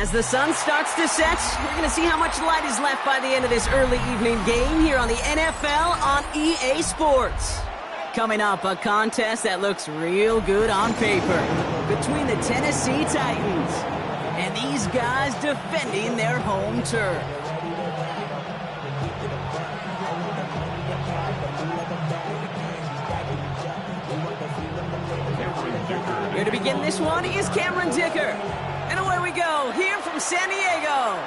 As the sun starts to set, we're going to see how much light is left by the end of this early evening game here on the NFL on EA Sports. Coming up, a contest that looks real good on paper between the Tennessee Titans and these guys defending their home turf. Here to begin this one is Cameron Dicker. And away we go, here from San Diego.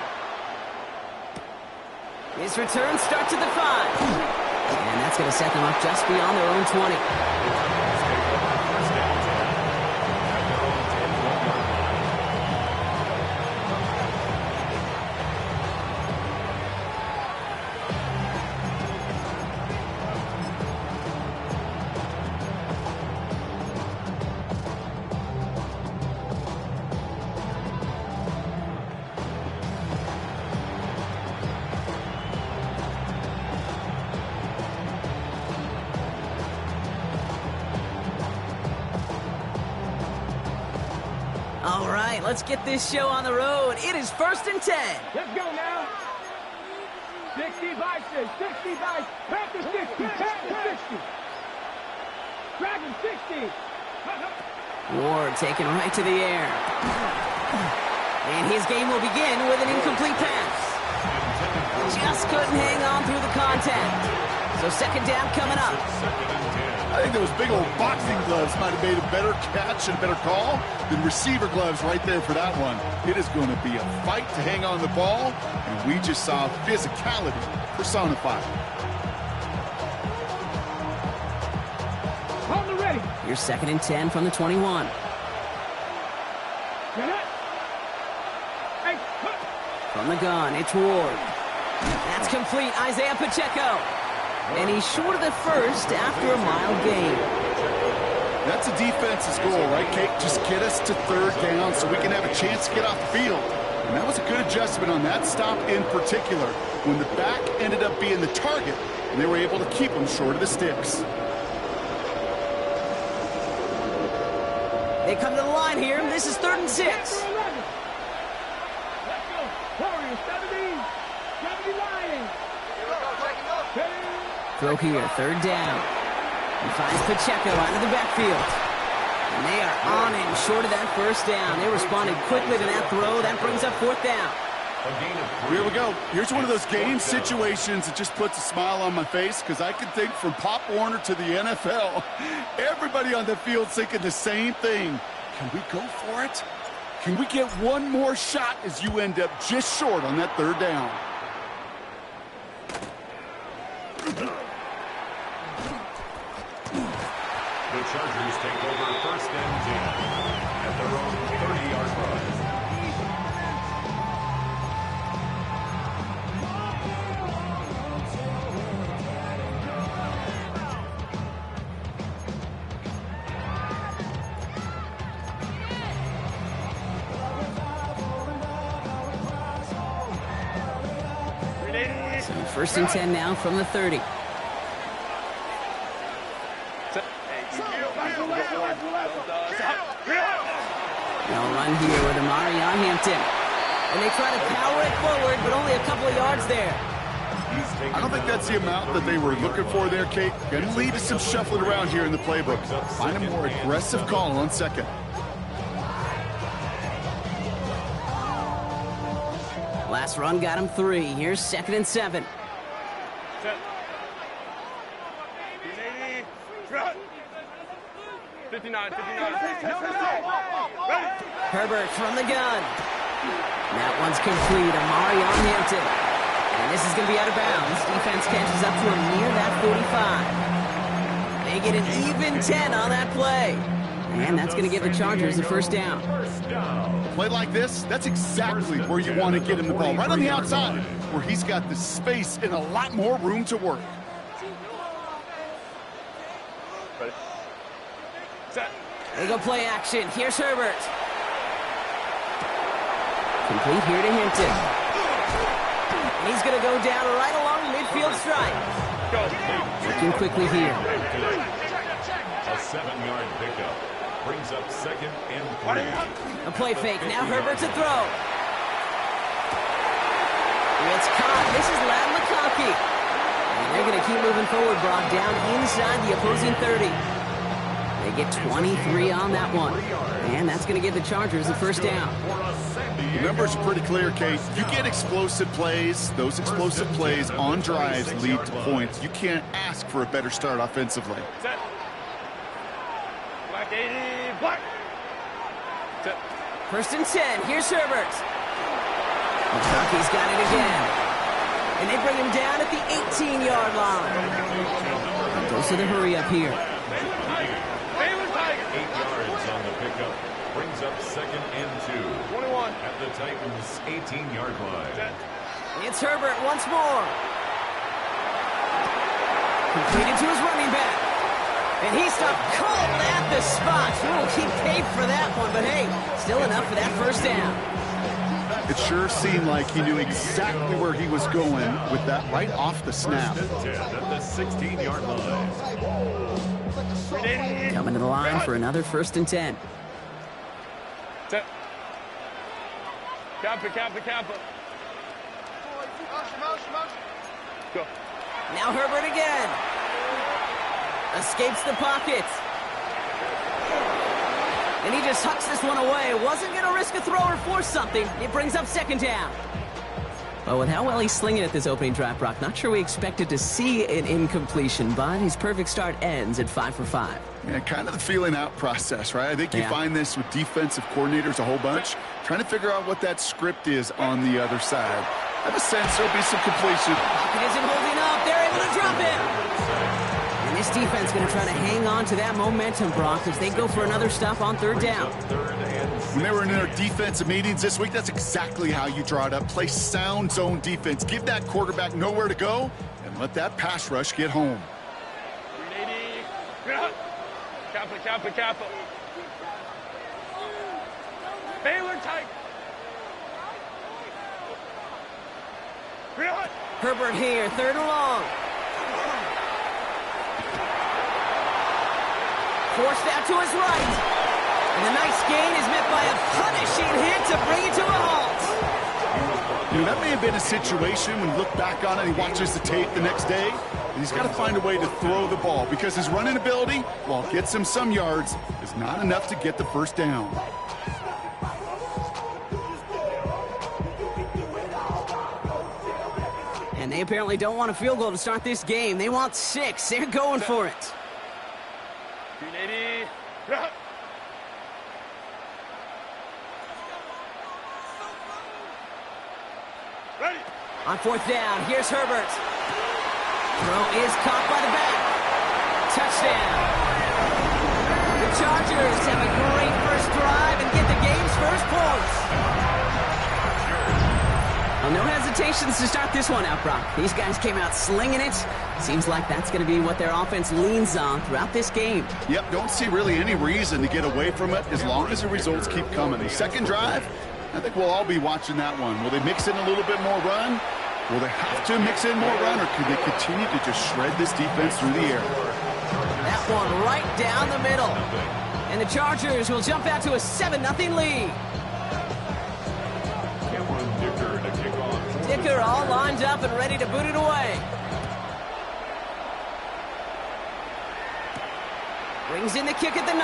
His return starts at the 5. And that's going to set them up just beyond their own 20. All right, let's get this show on the road. It is 1st and 10. Let's go now. 60 vices, 60 vices. Panthers 60, Panthers 60. Dragons 60. Ward taken right to the air. And his game will begin with an incomplete pass. Just couldn't hang on through the contact. So 2nd down coming up. I think those big old boxing gloves might have made a better catch and a better call than receiver gloves right there for that one. It is going to be a fight to hang on the ball, and we just saw physicality personified. On the ready. Here's 2nd and 10 from the 21. From the gun, it's Ward. That's complete, Isaiah Pacheco. And he's short of the first after a mild gain. That's a defense's goal, right, Kate? Just get us to 3rd down so we can have a chance to get off the field. And that was a good adjustment on that stop in particular, when the back ended up being the target, and they were able to keep him short of the sticks. They come to the line here. This is 3rd and 6. Let's go. Warriors 70. 70 Lions. Throw here, 3rd down. He finds Pacheco out of the backfield. And they are on him short of that 1st down. They responded quickly to that throw. That brings up 4th down. Here we go. Here's one of those game situations that just puts a smile on my face, because I can think from Pop Warner to the NFL, everybody on the field thinking the same thing. Can we go for it? Can we get one more shot as you end up just short on that 3rd down? The Chargers take over 1st and 10 at their own 30-yard line. So 1st and 10 now from the 30. They'll run here with Amarion Hampton. And they try to power it forward, but only a couple of yards there. I don't think that's the amount that they were looking for there, Kate. Going to lead to some shuffling around here in the playbook. Find a more aggressive call on 2nd. Last run got him 3. Here's 2nd and 7. Herbert from the gun. That one's complete. Amarion Hampton. And this is going to be out of bounds. Defense catches up to him near that 45. They get an even 10 on that play. And that's going to give the Chargers the 1st down. Play like this, that's exactly where you want to get him the ball. Right on the outside, where he's got the space and a lot more room to work. They go play action. Here's Herbert. Complete here to Hampton. And he's going to go down right along the midfield stripe. Looking quickly here. A 7-yard pickup brings up 2nd and 3. A play fake. Now Herbert to throw. It's caught. This is Ladd McConkey. And they're going to keep moving forward, Brock, down inside the opposing 30. They get 23 on that one. And that's going to give the Chargers the first down. The numbers are pretty clear, Kate. You get explosive plays. Those explosive plays on drives lead to points. You can't ask for a better start offensively. Set. Black 80, black. Set. First and 10. Here's Herbert. McConkey's got it again. And they bring him down at the 18-yard line. Goes to the hurry up here. 8 yards on the pickup. Brings up 2nd and 2. 21. At the Titans' 18-yard line. It's Herbert once more. Completed to his running back. And he stopped cold at the spot. Ooh, he paid for that one, but hey, still enough for that first down. It sure seemed like he knew exactly where he was going with that right off the snap. 10 at the 16-yard line. Coming to the line for another first and 10. Set. Kappa. Go. Now Herbert again. Escapes the pocket. And he just hucks this one away. Wasn't going to risk a throw or force something. It brings up 2nd down. Well, with how well he's slinging at this opening drive, Brock, not sure we expected to see an incompletion, but his perfect start ends at 5 for 5. Yeah, kind of the feeling out process, right? I think you find this with defensive coordinators a whole bunch, trying to figure out what that script is on the other side. I have a sense there'll be some completion. Pocket isn't holding up. They're able to drop him. And this defense going to try to hang on to that momentum, Brock, as they go for another stop on 3rd down. When they were in their defensive meetings this week, that's exactly how you draw it up. Play sound zone defense. Give that quarterback nowhere to go, and let that pass rush get home. 380. Kappa. Baylor tight. Herbert here, 3rd and long. Forced out to his right. And the nice gain is met by a punishing hit to bring it to a halt. You know, that may have been a situation when you look back on it and he watches the tape the next day, and he's got to find a way to throw the ball because his running ability, while it gets him some yards, is not enough to get the first down. And they apparently don't want a field goal to start this game. They want 6. They're going for it. 380. Ready. On 4th down, here's Herbert. Throw is caught by the back. Touchdown. The Chargers have a great first drive and get the game's first points. Well, no hesitations to start this one out, Brock. These guys came out slinging it. Seems like that's going to be what their offense leans on throughout this game. Yep, don't see really any reason to get away from it as long as the results keep coming. The second drive, I think we'll all be watching that one. Will they mix in a little bit more run? Will they have to mix in more run, or can they continue to just shred this defense through the air? That one right down the middle. And the Chargers will jump out to a 7-0 lead. Dicker all lined up and ready to boot it away. Brings in the kick at the 9.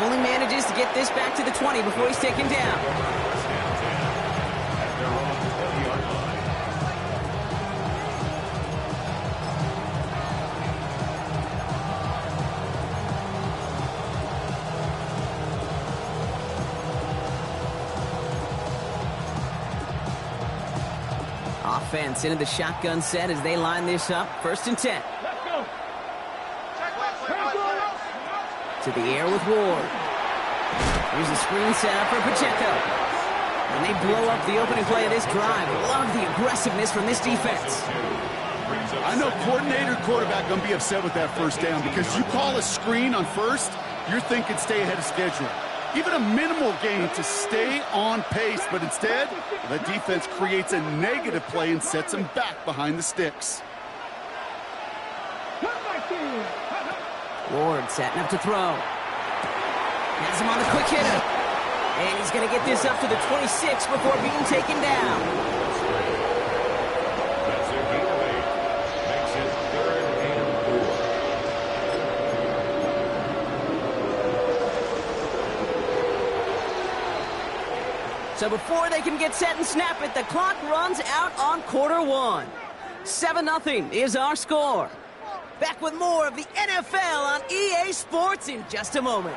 Only manages to get this back to the 20 before he's taken down. Offense into the shotgun set as they line this up. 1st and 10. Let's go. To the air with Ward. Here's a screen set up for Pacheco. And they blow up the opening play of this drive. Love the aggressiveness from this defense. I know coordinator, quarterback going to be upset with that first down because you call a screen on first, you're thinking stay ahead of schedule. Even a minimal gain to stay on pace, but instead, the defense creates a negative play and sets them back behind the sticks. Ward setting up to throw. Has him on the quick hitter. And he's going to get this up to the 26 before being taken down. That's a gain of 8. Makes it 3rd and 4. So before they can get set and snap it, the clock runs out on quarter one. 7-0 is our score. Back with more of the NFL on EA Sports in just a moment.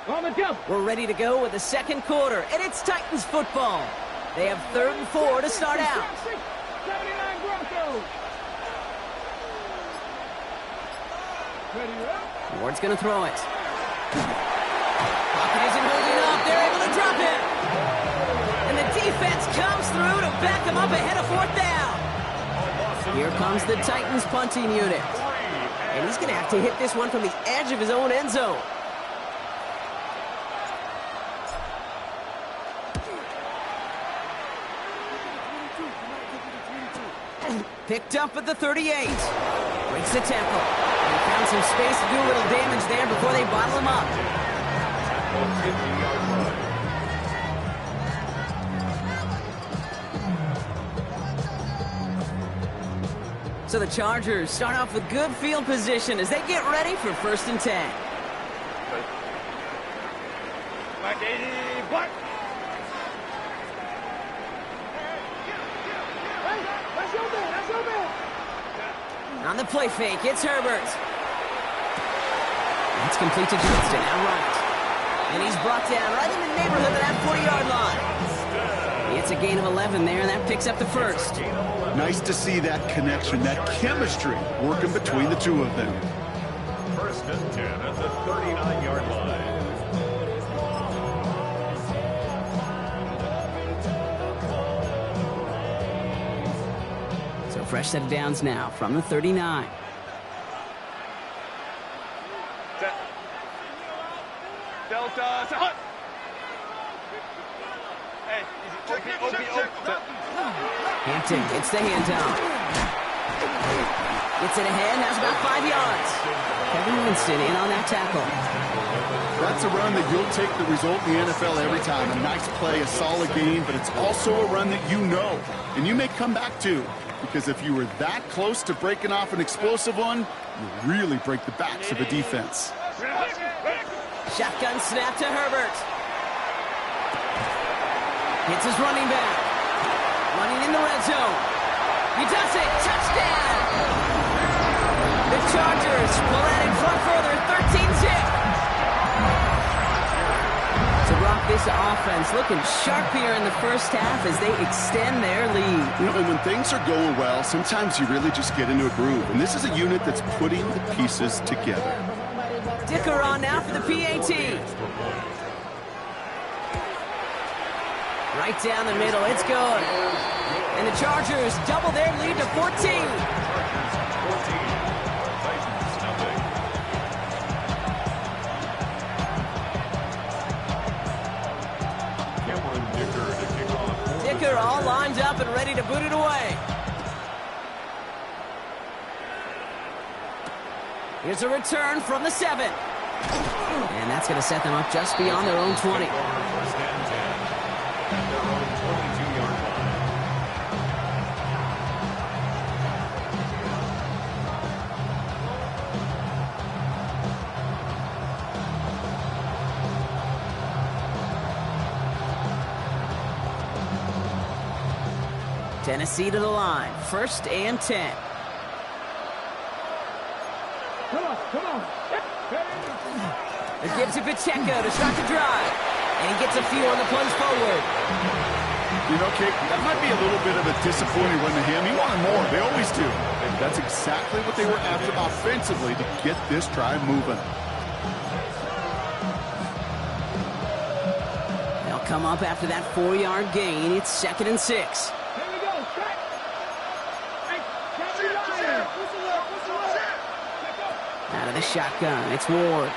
On the jump. We're ready to go with the second quarter, and it's Titans football. They have 3rd and 4 to start out. 79 Broncos. Ready to go. Ward's going to throw it. Pocket isn't holding up. They're able to drop it. And the defense comes through to back them up ahead of 4th down. Here comes the Titans punting unit. And he's going to have to hit this one from the edge of his own end zone. Picked up at the 38. Breaks the tackle. He found some space to do a little damage there before they bottle him up. So the Chargers start off with good field position as they get ready for 1st and 10. Black 80, black. That's your man. That's your man. On the play fake, it's Herbert. It's complete to Johnston, outright. And he's brought down right in the neighborhood of that 40-yard line. It's a gain of 11 there, and that picks up the 1st. Nice to see that connection, that chemistry working between the two of them. 1st and 10 at the 39-yard line. So fresh set of downs now from the 39. Delta. Hey, Hampton gets the handoff. Gets it ahead, has about 5 yards. Kevin Winston in on that tackle. That's a run that you'll take the result in the NFL every time. A nice play, a solid game, but it's also a run that you know, and you may come back to. Because if you were that close to breaking off an explosive one, you really break the backs of a defense. Shotgun snap to Herbert. Hits his running back. Running in the red zone. He does it. Touchdown! The Chargers pull that in front further, 13-zip. To rock this offense, looking sharp here in the first half as they extend their lead. You know, and when things are going well, sometimes you really just get into a groove. And this is a unit that's putting the pieces together. Dicker on now for the PAT. Right down the middle, it's good. And the Chargers double their lead to 14. Dicker all lined up and ready to boot it away. Here's a return from the 7. And that's going to set them up just beyond their own 20. Tennessee to the line. 1st and 10. Come on. It gives to Pacheco to start the drive. And he gets a few on the plunge forward. You know, Kate, that might be a little bit of a disappointing run to him. He wanted more. They always do. And that's exactly what they were after offensively to get this drive moving. They'll come up after that 4-yard gain. It's 2nd and 6. Here we go. Strike. Hey, Ryan. Out of the shotgun, it's Ward.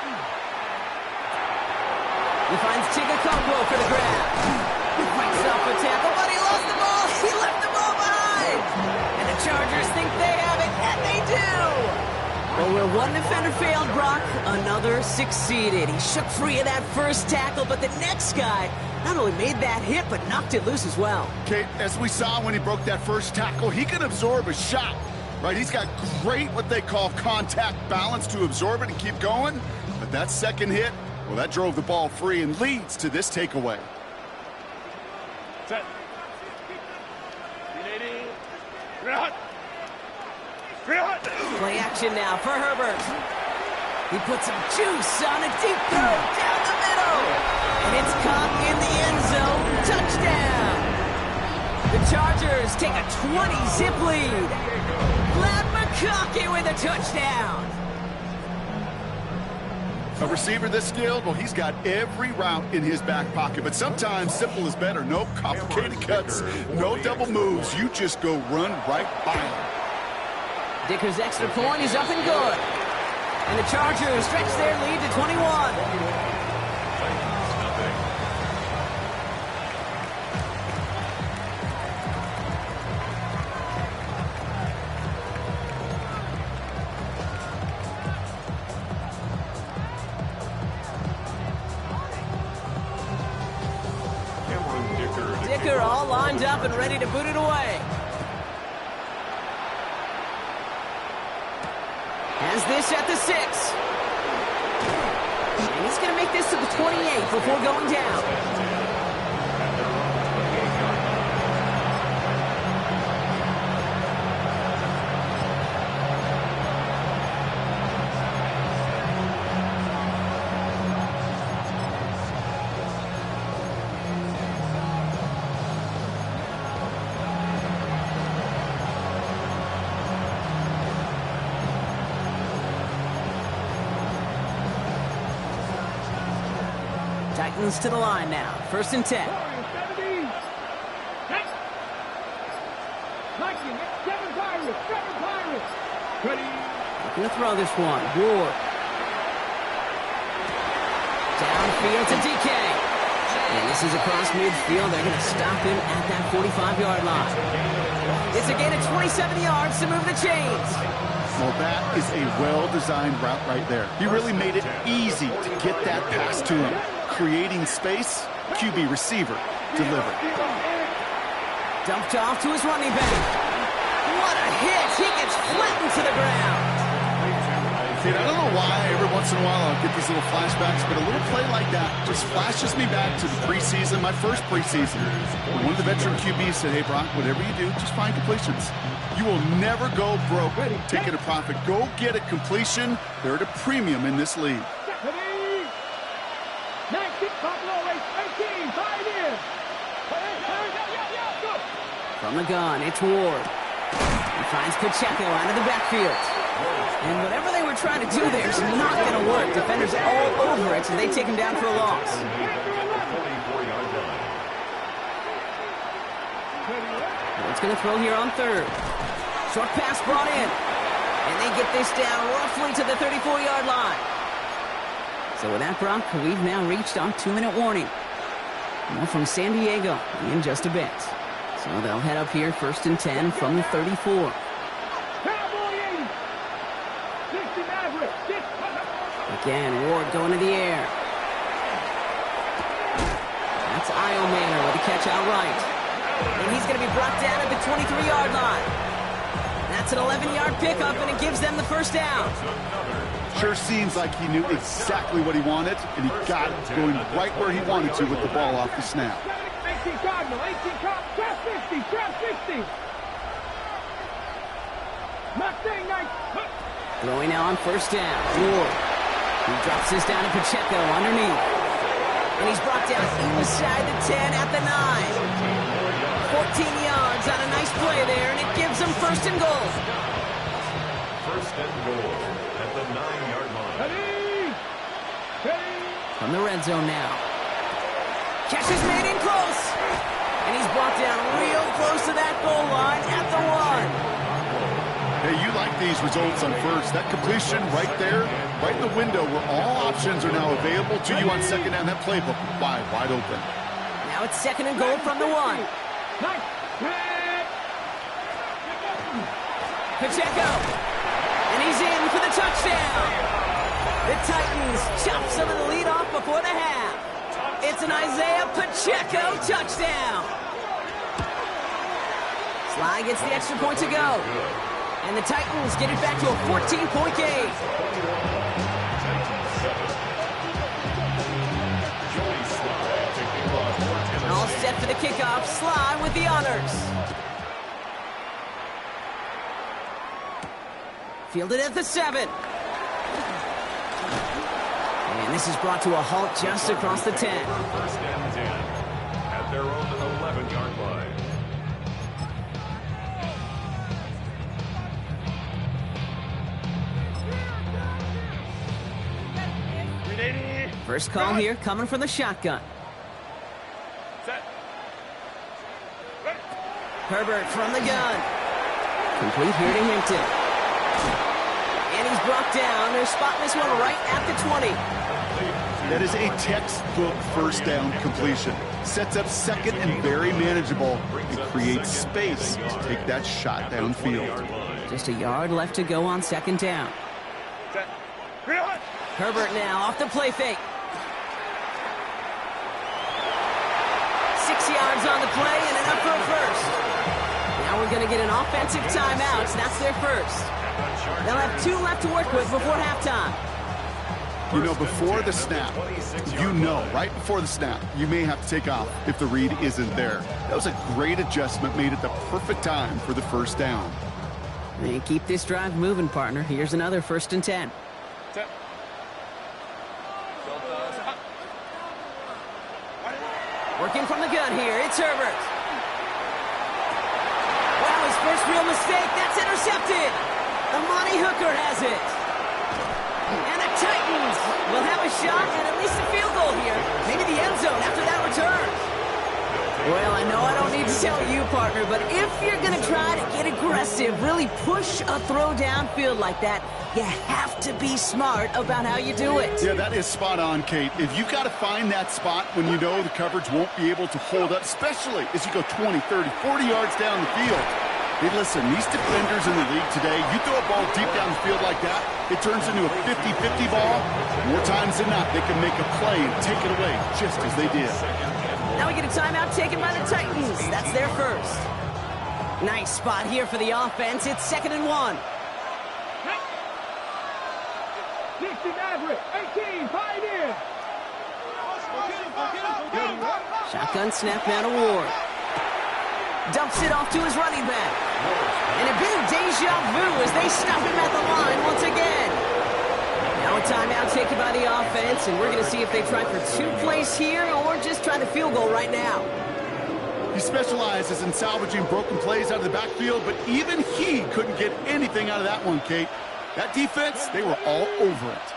He finds Tigakoko for the grab. He fights off a tackle, but he lost the ball. He left the ball behind. And the Chargers think they have it, and they do. Well, where one defender failed, Brock, another succeeded. He shook free of that first tackle, but the next guy not only made that hit, but knocked it loose as well. Okay, as we saw when he broke that first tackle, he can absorb a shot, right? He's got great, what they call contact balance to absorb it and keep going. But that second hit, well, that drove the ball free and leads to this takeaway. Set. Play action now for Herbert. He puts some juice on a deep throw down the middle. And it's caught in the end zone. Touchdown. The Chargers take a 20-zip lead. Glad McConkey with a touchdown. A receiver this skilled, well, he's got every route in his back pocket. But sometimes simple is better. No complicated cuts, no double moves. You just go run right by him. Dicker's extra point is up and good. And the Chargers stretch their lead to 21. Dicker all lined up and ready to boot it away. Has this at the 6. And he's going to make this to the 28 before going down. Titans to the line now. 1st and 10. Looking to throw this one. Ward. Downfield to DK. And this is across midfield. They're going to stop him at that 45-yard line. It's a gain of 27 yards to move the chains. Well, that is a well-designed route right there. He really made it easy to get that pass to him. Creating space, QB receiver delivered. Dumped off to his running back. What a hit! He gets flattened to the ground. Kid, I don't know why every once in a while I'll get these little flashbacks, but a little play like that just flashes me back to the preseason, my first preseason. One of the veteran QBs said, hey, Brock, whatever you do, just find completions. You will never go broke taking a profit. Go get a completion. They're at a premium in this league. From the gun, it's Ward. He finds Pacheco out of the backfield. And whatever they were trying to do there is not going to work. Defenders all over it, so they take him down for a loss. Ward's going to throw here on 3rd. Short pass brought in. And they get this down roughly to the 34-yard line. So with that, Brock, we've now reached our 2-minute warning. More from San Diego in just a bit. So they'll head up here 1st and 10 from the 34. Again, Ward going to the air. That's Io Manor with the catch outright. And he's going to be brought down at the 23-yard line. That's an 11-yard pickup, and it gives them the 1st down. Sure seems like he knew exactly what he wanted, and he got it going right where he wanted to with the ball off the snap. 18 Cardinal, 18 Cardinal, trap 50, trap 50. Mustang, nice. Throwing now on 1st down. Ward. He drops this down to Pacheco underneath. And he's brought down inside the 10 at the 9. 14 yards on a nice play there, and it gives them 1st and goal. 1st and goal at the 9-yard line. From the red zone now. Catch is made in close. And he's brought down real close to that goal line at the 1. Hey, you like these results on first. That completion right there, right in the window where all options are now available to you on second down. That playbook wide open. Now it's second and goal from the 1. Pacheco. And he's in for the touchdown. The Titans chop some of the lead off before the half. It's an Isaiah Pacheco touchdown. Sly gets the extra point to go. And the Titans get it back to a 14-point game. All set for the kickoff. Sly with the honors. Fielded at the 7. And this is brought to a halt just across the 10. First and 10 at their own 11-yard line. First call here coming from the shotgun. Herbert from the gun. Complete here to Hinton. And he's brought down. They're spotting this one right at the 20. That is a textbook first down completion. Sets up second and very manageable. It creates space to take that shot downfield. Just a yard left to go on second down. Herbert now off the play fake. 6 yards on the play and enough for a first. Now we're going to get an offensive timeout. That's their first. They'll have 2 left to work with before halftime. You know, before the snap, right before the snap, you may have to take off if the read isn't there. That was a great adjustment, made at the perfect time for the first down. And keep this drive moving, partner. Here's another 1st and 10. Working from the gun here, it's Herbert. Wow, his first real mistake, that's intercepted. Amani Hooker has it. And the Titans will have a shot at least a field goal here. Maybe the end zone after that return. Well, I know I don't need to tell you, partner, but if you're going to try to get aggressive, really push a throw downfield like that, you have to be smart about how you do it. Yeah, that is spot on, Kate. If you've got to find that spot when you know the coverage won't be able to hold up, especially as you go 20, 30, 40 yards down the field. Hey, listen, these defenders in the league today, you throw a ball deep down the field like that, it turns into a 50-50 ball. More times than not, they can make a play and take it away just as they did. Now we get a timeout taken by the Titans. That's their first. Nice spot here for the offense. It's 2nd and 1. 60 Maverick, 18, fight in. Shotgun snap now to Ward. Dumps it off to his running back. And a bit of deja vu as they stop him at the line once again. Now a timeout taken by the offense, and we're going to see if they try for 2 plays here or just try the field goal right now. He specializes in salvaging broken plays out of the backfield, but even he couldn't get anything out of that one, Kate. That defense, they were all over it.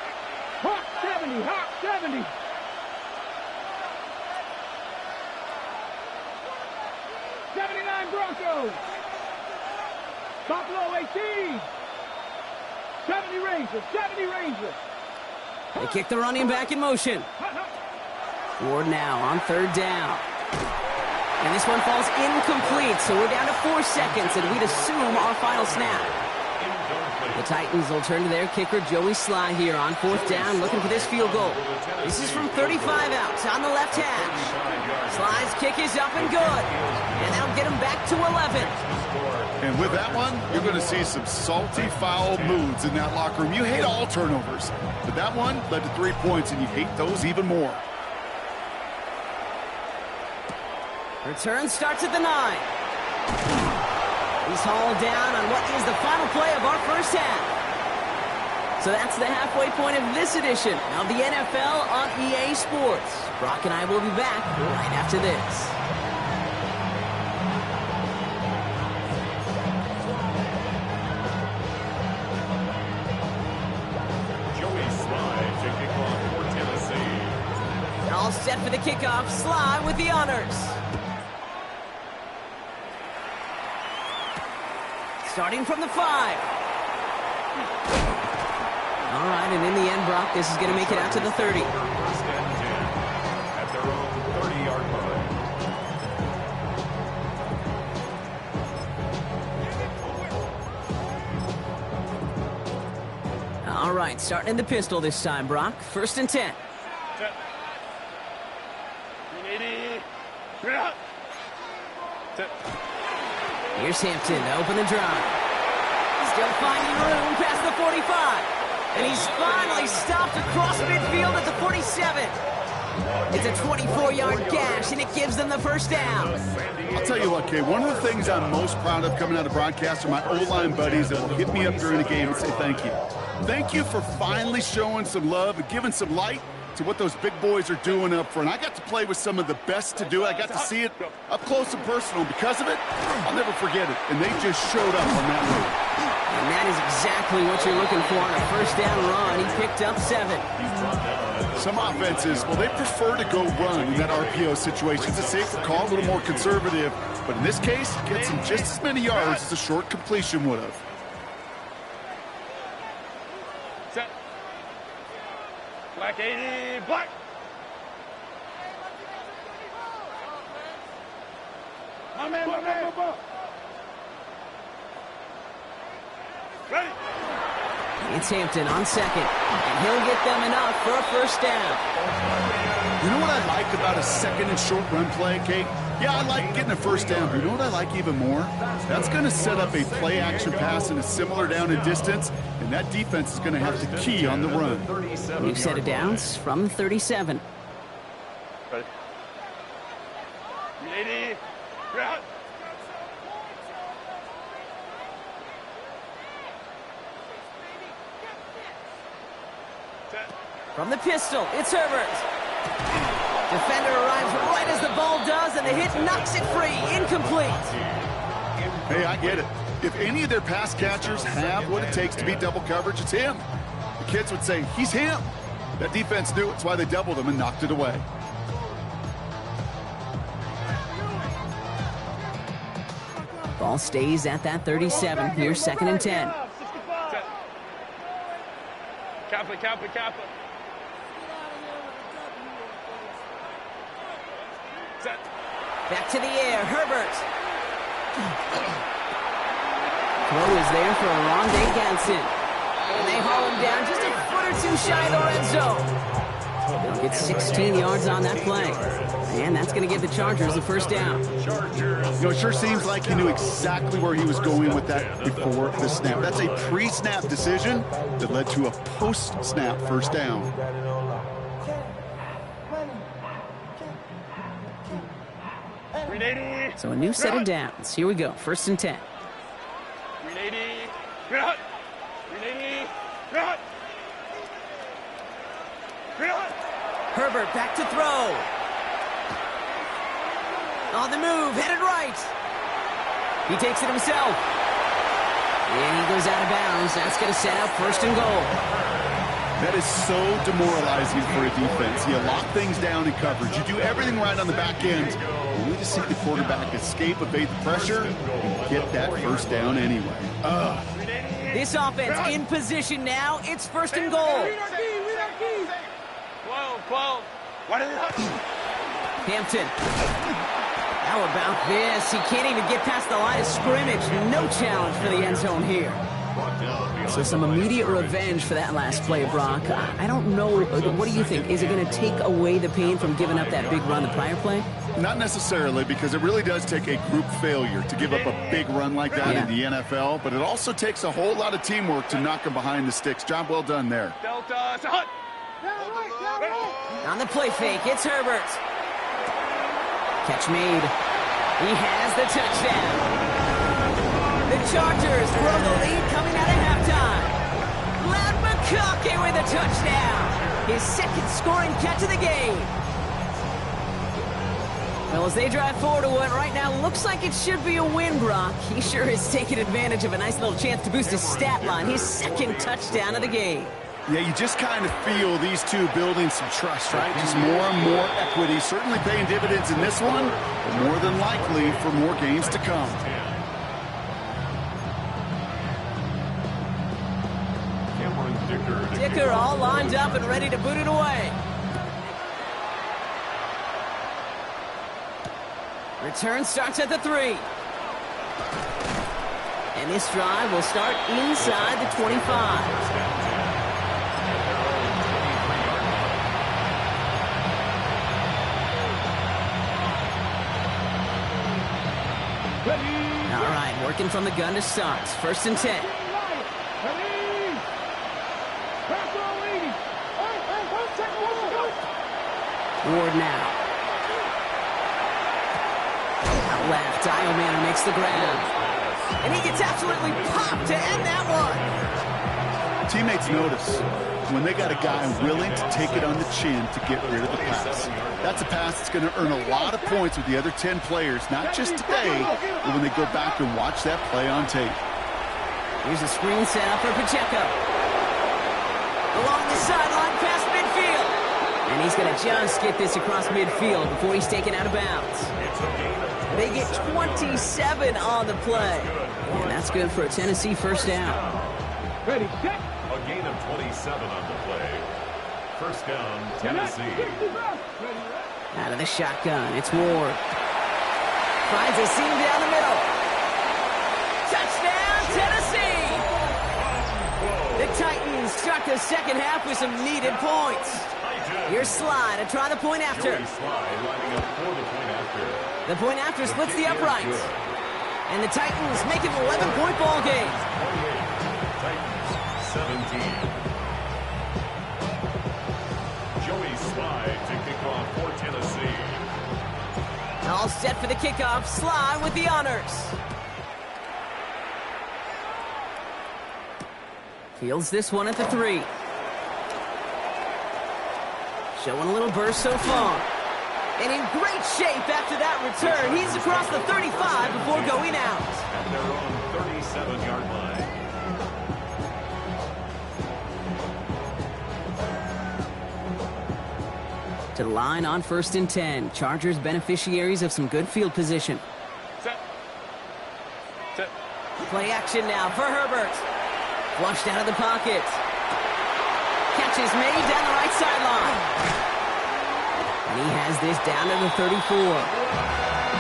Hawk 70, Hawk 70. Broncos. Buffalo 18. 70 Rangers, 70 Rangers. They kick the running back in motion. Ward now on 3rd down. And this one falls incomplete, so we're down to 4 seconds, and we'd assume our final snap. The Titans will turn to their kicker, Joey Sly, here on 4th down, looking for this field goal. This is from 35 out on the left hash. Sly's kick is up and good, and that'll get him back to 11. And with that one, you're going to see some salty, foul moods in that locker room. You hate all turnovers, but that one led to 3 points, and you hate those even more. Return starts at the 9. He's hauled down on what is the final play of our first half. So that's the halfway point of this edition of the NFL on EA Sports. Brock and I will be back right after this. set for the kickoff. Sly with the honors. Starting from the 5. All right, and in the end, Brock, this is going to make it out to the 30. First and 10 at their own 30-yard line. All right, starting in the pistol this time, Brock. First and 10. Here's Hampton to open the drive. Still finding room past the 45. And he's finally stopped across midfield at the 47. It's a 24-yard gash, and it gives them the first down. I'll tell you what, Kay, one of the things I'm most proud of coming out of broadcast are my O-line buddies that will hit me up during the game and say thank you. Thank you for finally showing some love and giving some light to what those big boys are doing up front. I got to play with some of the best to do it. I got to see it up close and personal. Because of it, I'll never forget it. And they just showed up on that road. And that is exactly what you're looking for on a first down run. He picked up 7. Some offenses, well, they prefer to go run in that RPO situation. It's a safer call, a little more conservative. But in this case, it gets him just as many yards as a short completion would have. Set. Black 80, black. My man. Ready. It's Hampton on second, and he'll get them enough for a first down. You know what I like about a second and short run play, Kate? Yeah, I like getting a first down, but you know what I like even more? That's going to set up a play-action pass in a similar down and distance, and that defense is going to have to key on the run. New set of downs from 37. Ready. 80, ground. From the pistol, it's Herbert. Defender arrives right as the ball does, and the hit knocks it free. Incomplete. Hey, I get it. If any of their pass catchers have what it takes to beat double coverage, it's him. The kids would say, he's him. That defense knew it's why they doubled him and knocked it away. Ball stays at that 37. Here's second and 10. Kappa. Set. Back to the air, Herbert. Throw is there for Rondé Ganson. And they haul him down just a foot or two shy of the red zone. They'll get 16 yards on that play. And that's going to give the Chargers the first down. You know, it sure seems like he knew exactly where he was going with that before the snap. That's a pre-snap decision that led to a post-snap first down. So a new set of downs. Here we go. First and 10. 380. Herbert back to throw. On the move, headed right. He takes it himself. And he goes out of bounds. That's going to set up first and goal. That is so demoralizing for a defense. You lock things down in coverage. You do everything right on the back end. You need to see the quarterback escape, evade the pressure, and get that first down anyway. This offense in position now. It's first and goal. 12. Hampton. How about this? He can't even get past the line of scrimmage. No challenge for the end zone here. So some immediate revenge for that last play, Brock. I don't know. What do you think? Is it going to take away the pain from giving up that big run the prior play? Not necessarily, because it really does take a group failure to give up a big run like that in the NFL, but it also takes a whole lot of teamwork to knock him behind the sticks. Job well done there. Delta, hut. On the play fake, it's Herbert. Catch made. He has the touchdown. The Chargers grow the lead coming out of halftime. Glad McConkey with a touchdown. His second scoring catch of the game. Well, as they drive forward to what right now looks like it should be a win, Brock. He sure has taken advantage of a nice little chance to boost his stat line. His second touchdown of the game. Yeah, you just kind of feel these two building some trust, right? Just more and more equity. Certainly paying dividends in this one, but more than likely for more games to come. Dicker all lined up and ready to boot it away. Return starts at the 3. And this drive will start inside the 25. All right, working from the gun to start. 1st and 10. Ward now. Out left, Dio Manor makes the grab. And he gets absolutely popped to end that one. Teammates notice when they got a guy willing to take it on the chin to get rid of the pass. That's a pass that's going to earn a lot of points with the other 10 players, not just today, but when they go back and watch that play on tape. Here's a screen set up for Pacheco. Along the sideline past midfield. And he's going to just get this across midfield before he's taken out of bounds. They get 27 on the play. And that's good for a Tennessee 1st down. Ready, set. A gain of 27 on the play. 1st down, Tennessee. Out of the shotgun, it's Ward. Finds a seam down the middle. Touchdown, Tennessee! The Titans start the 2nd half with some needed points. Here's Sly to try the point after. The point after splits the uprights. And the Titans make it an 11-point ball game. Titans 17. Joey Sly to kick off for Tennessee. All set for the kickoff. Sly with the honors. Fields this one at the 3. Showing a little burst so far. And in great shape after that return. He's across the 35 before going out. At their own 37-yard line. To the line on 1st and 10. Chargers beneficiaries of some good field position. Set. Play action now for Herbert. Flushed out of the pocket. Catch is made down the right sideline. And he has this down to the 34.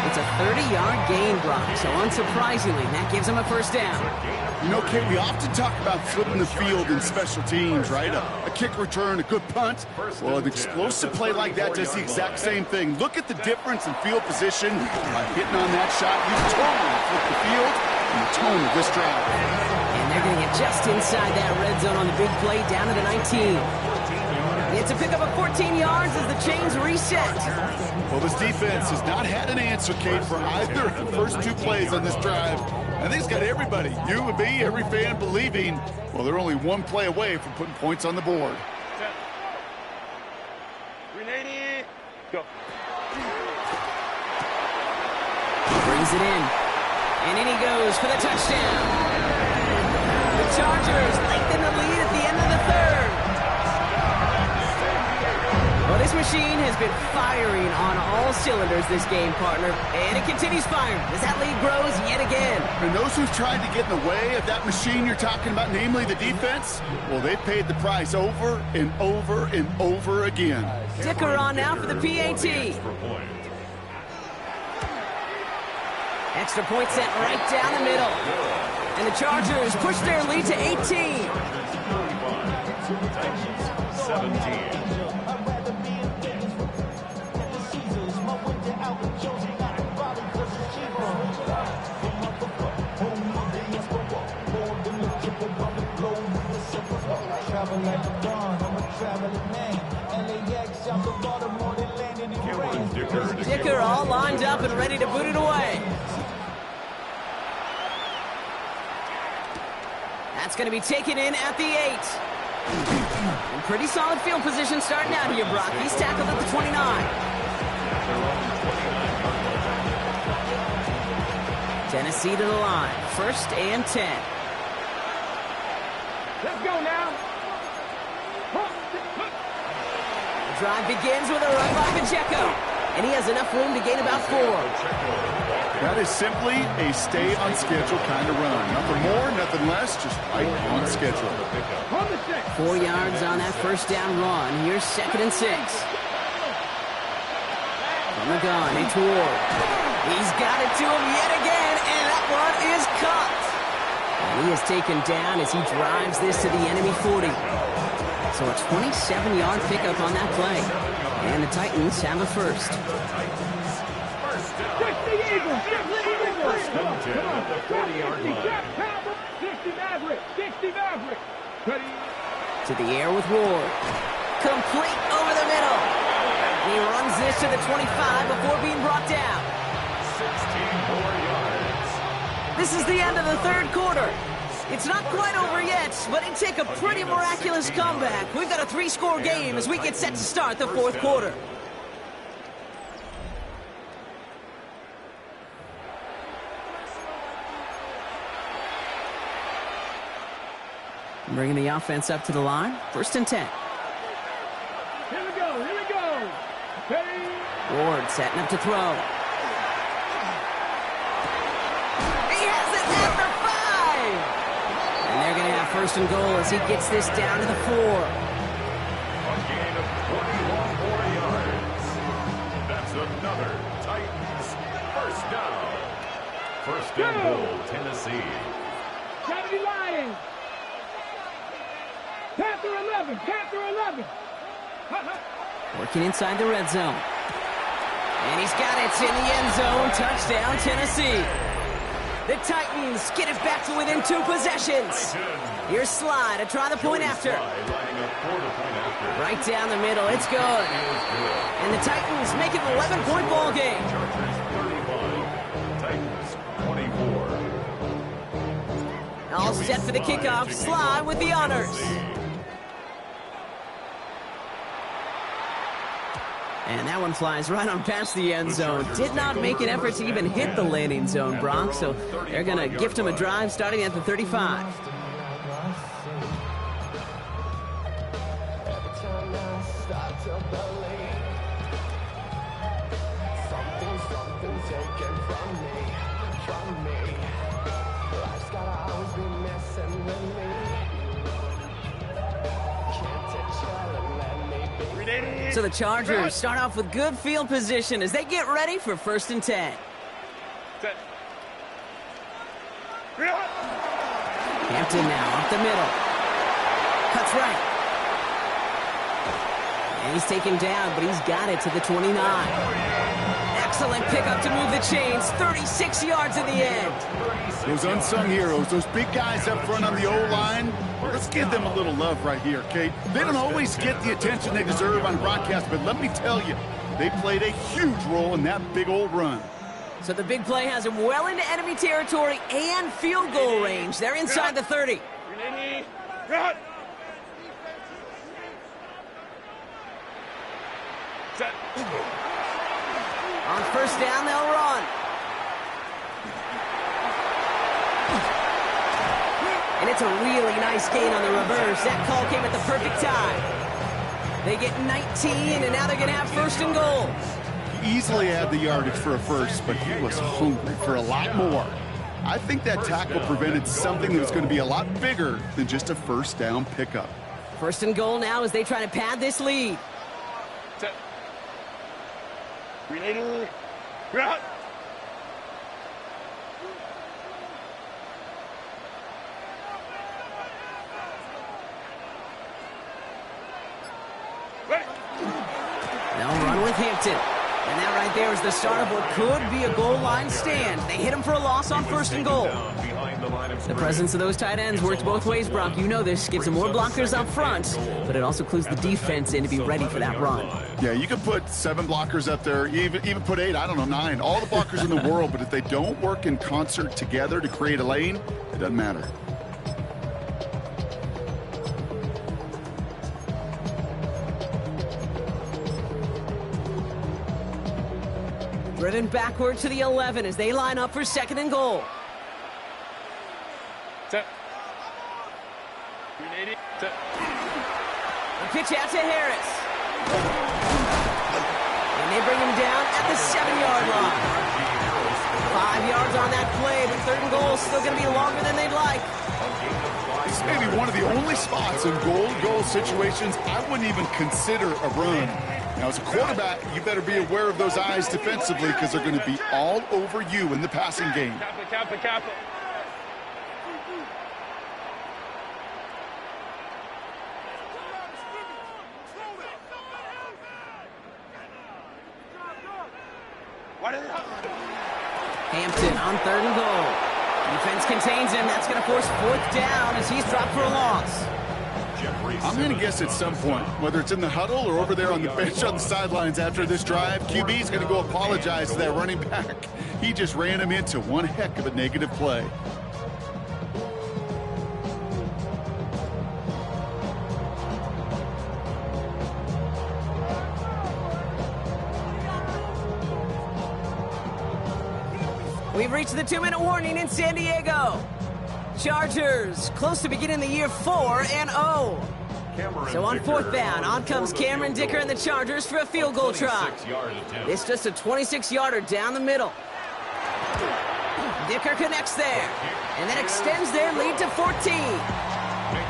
It's a 30-yard gain, Brock, so unsurprisingly, that gives him a 1st down. You know, Kate, we often talk about flipping the field in special teams, right? A kick return, a good punt. Well, an explosive play like that does the exact same thing. Look at the difference in field position. By hitting on that shot, you totally flip the field and the tone of this drive. And they're going to get just inside that red zone on the big play down to the 19. It's a pickup of 14 yards as the chains reset. Well, this defense has not had an answer, Kate, for either of the first 2 plays on this drive. I think it's got everybody, you and me, every fan believing, well, they're only 1 play away from putting points on the board. 380. Go. Brings it in. And in he goes for the touchdown. The Chargers lengthen the lead at the end of the 3rd. Well, this machine has been firing on all cylinders this game, partner. And it continues firing as that lead grows yet again. And those who've tried to get in the way of that machine you're talking about, namely the defense, well, they've paid the price over and over and over again. Dicker on now for the PAT. Extra point set right down the middle. And the Chargers push their lead to 18. 17. Dicker all lined up and ready to boot it away. That's going to be taken in at the 8. And pretty solid field position starting out here, Brock. He's tackled at the 29. Tennessee to the line. 1st and 10. Let's go now. drive begins with a run by Pacheco. And he has enough room to gain about 4. That is simply a stay-on-schedule kind of run. Nothing more, nothing less, just right on schedule. 4 yards on that first down run. Here's 2nd and 6. From the gun, it's Ward. He's got it to him yet again, and that one is caught. And he is taken down as he drives this to the enemy 40. So a 27-yard pickup on that play. And the Titans have a first. To the air with Ward. Complete over the middle. And he runs this to the 25 before being brought down. 16 more yards. This is the end of the 3rd quarter. It's not quite over yet, but it took a pretty miraculous comeback. We've got a 3-score game as we get set to start the 4th quarter. Bringing the offense up to the line. 1st and 10. Here we go. Hey. Ward setting up to throw. He has it after 5! And they're going to have 1st and goal as he gets this down to the 4. A gain of 21 more yards. That's another Titans first down. 1st and goal, Tennessee. 70 Lions. Panther 11. Working inside the red zone. And he's got it in the end zone. Touchdown, Tennessee. The Titans get it back to within 2 possessions. Here's Sly to try the point after. Right down the middle. It's good. And the Titans make it an 11-point ball game. Titans 24. All set for the kickoff. Sly with the honors. And that one flies right on past the end zone. Did not make an effort to even hit the landing zone, Brock. So they're going to gift him a drive starting at the 35. So the Chargers start off with good field position as they get ready for 1st and 10. Hampton now off the middle. Cuts right. And he's taken down, but he's got it to the 29. Excellent pickup to move the chains. 36 yards in the end. Those unsung heroes, those big guys up front on the O-line, let's give them a little love right here, Kate. They don't always get the attention they deserve on broadcast, but let me tell you, they played a huge role in that big old run. So the big play has him well into enemy territory and field goal range. They're inside the 30. On 1st down, they'll run. And it's a really nice gain on the reverse. That call came at the perfect time. They get 19, and now they're going to have 1st and goal. He easily had the yardage for a first, but he was hungry for a lot more. I think that tackle prevented something that was going to be a lot bigger than just a 1st down pickup. 1st and goal now as they try to pad this lead. They'll run with Hampton. And that right there is the start of what could be a goal line stand. They hit him for a loss on 1st and goal. The presence of those tight ends works both ways, Brock. You know this. Gives them more blockers up front, but it also clues the defense in to be ready for that run. Yeah, you can put 7 blockers up there, even put 8, I don't know, 9. All the blockers in the world, but if they don't work in concert together to create a lane, it doesn't matter. Driven backward to the 11 as they line up for 2nd and goal. The pitch out to Harris. And they bring him down at the 7-yard line. 5 yards on that play, but 3rd and goal is still going to be longer than they'd like. This may be one of the only spots in goal situations I wouldn't even consider a run. Now, as a quarterback, you better be aware of those eyes defensively because they're going to be all over you in the passing game. Kappa. Hampton on 3rd and goal. Defense contains him. That's going to force 4th down as he's dropped for a loss. I'm going to guess at some point, whether it's in the huddle or over there on the bench on the sidelines after this drive, QB is going to go apologize to that running back. He just ran him into one heck of a negative play. We've reached the 2-minute warning in San Diego. Chargers close to beginning the year 4-0. So on 4th down, on comes Cameron Dicker and the Chargers for a field goal try. It's just a 26-yarder down the middle. Dicker connects there and then extends their lead to 14.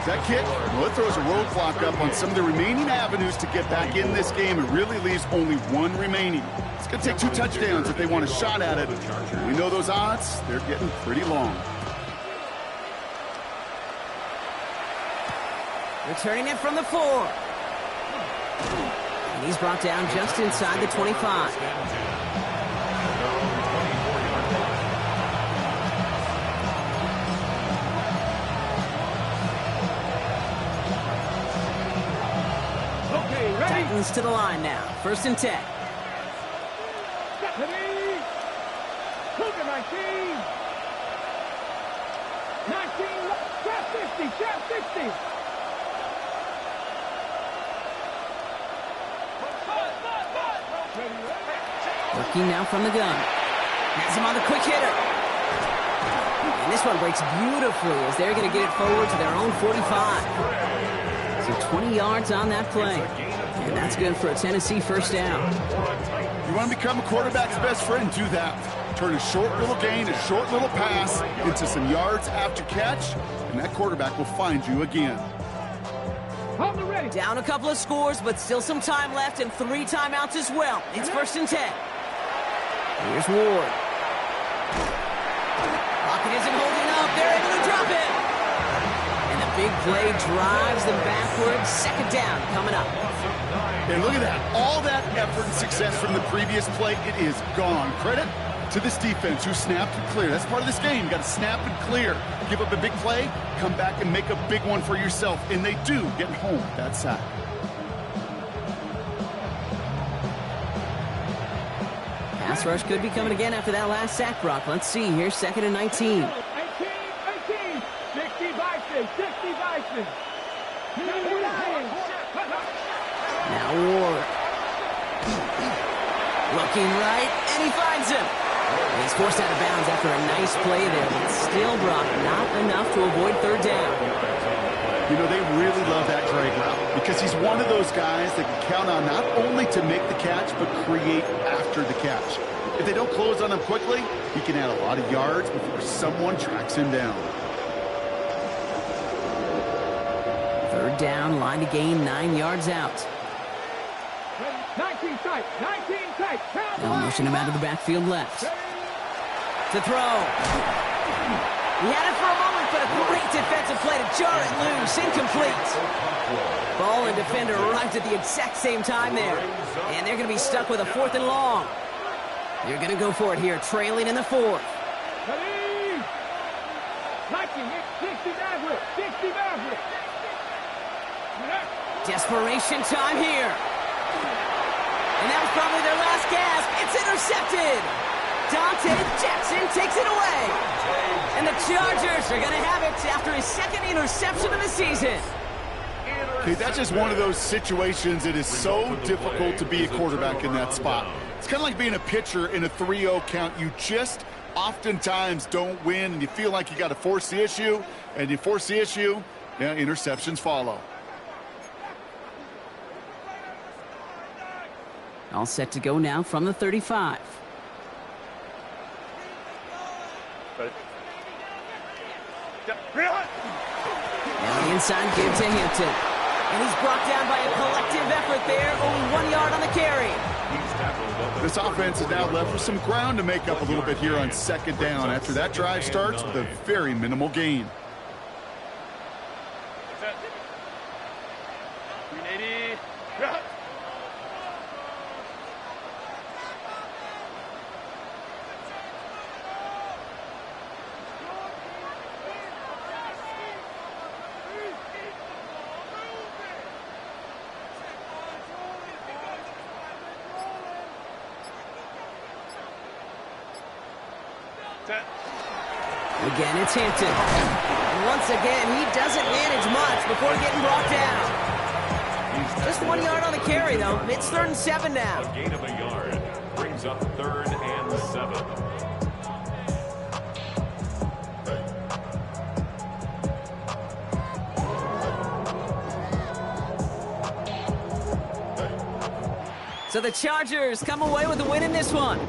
That kick, well, it throws a roadblock up on some of the remaining avenues to get back in this game. It really leaves only one remaining. It's going to take 2 touchdowns if they want a shot at it. We know those odds, they're getting pretty long. Returning it from the 4. And he's brought down just inside the 25. Okay, ready? Titans to the line now. 1st and 10. Ready? Cougar 19. 19, trap 60. Working now from the gun. Has him on the quick hitter. And this one breaks beautifully as they're going to get it forward to their own 45. So 20 yards on that play. And that's good for a Tennessee 1st down. You want to become a quarterback's best friend, do that. Turn a short little gain, a short little pass into some yards after catch, and that quarterback will find you again. Down a couple of scores, but still some time left and 3 timeouts as well. It's 1st and 10. Here's Ward. Pocket isn't holding up. They're able to drop it. And the big play drives them backwards. 2nd down coming up. And look at that. All that effort and success from the previous play, it is gone. Credit to this defense who snapped and cleared. That's part of this game. You got to snap and clear. Give up a big play, come back and make a big one for yourself. And they do get home with that sack. Pass rush could be coming again after that last sack, Brock. Let's see here. 2nd and 19. 18. 60 Bison. Now Ward. Looking right, and he finds him. He's forced out of bounds after a nice play there, but still, Brock, not enough to avoid 3rd down. You know, they really love that drag route because he's one of those guys that can count on not only to make the catch, but create after the catch. If they don't close on him quickly, he can add a lot of yards before someone tracks him down. 3rd down, line to gain 9 yards out. 19 tight. Now motion him out of the backfield left. To throw. He had it for a moment, but a great defensive play to jar it loose. Incomplete. Ball and defender arrived at the exact same time there. And they're going to be stuck with a 4th and long. They're going to go for it here, trailing in the 4th. Ready? 60 Maverick. Desperation time here. And that was probably their last gasp. It's intercepted. Dante Jackson takes it away. And the Chargers are going to have it after his 2nd interception of the season. Okay, that's just one of those situations that is so difficult to be a quarterback in that spot. It's kind of like being a pitcher in a 3-0 count. You just oftentimes don't win, and you feel like you got to force the issue, and you force the issue, yeah, interceptions follow. All set to go now from the 35. Now the inside give to Hampton. And he's brought down by a collective effort there. Only 1 yard on the carry. This offense is now left with some ground to make up a little bit here on second down after that drive starts with a very minimal gain. Again, it's Hampton. And once again, he doesn't manage much before getting brought down. Just 1 yard on the carry, though. It's 3rd and 7 now. A gain of a yard brings up 3rd and 7. So the Chargers come away with a win in this one.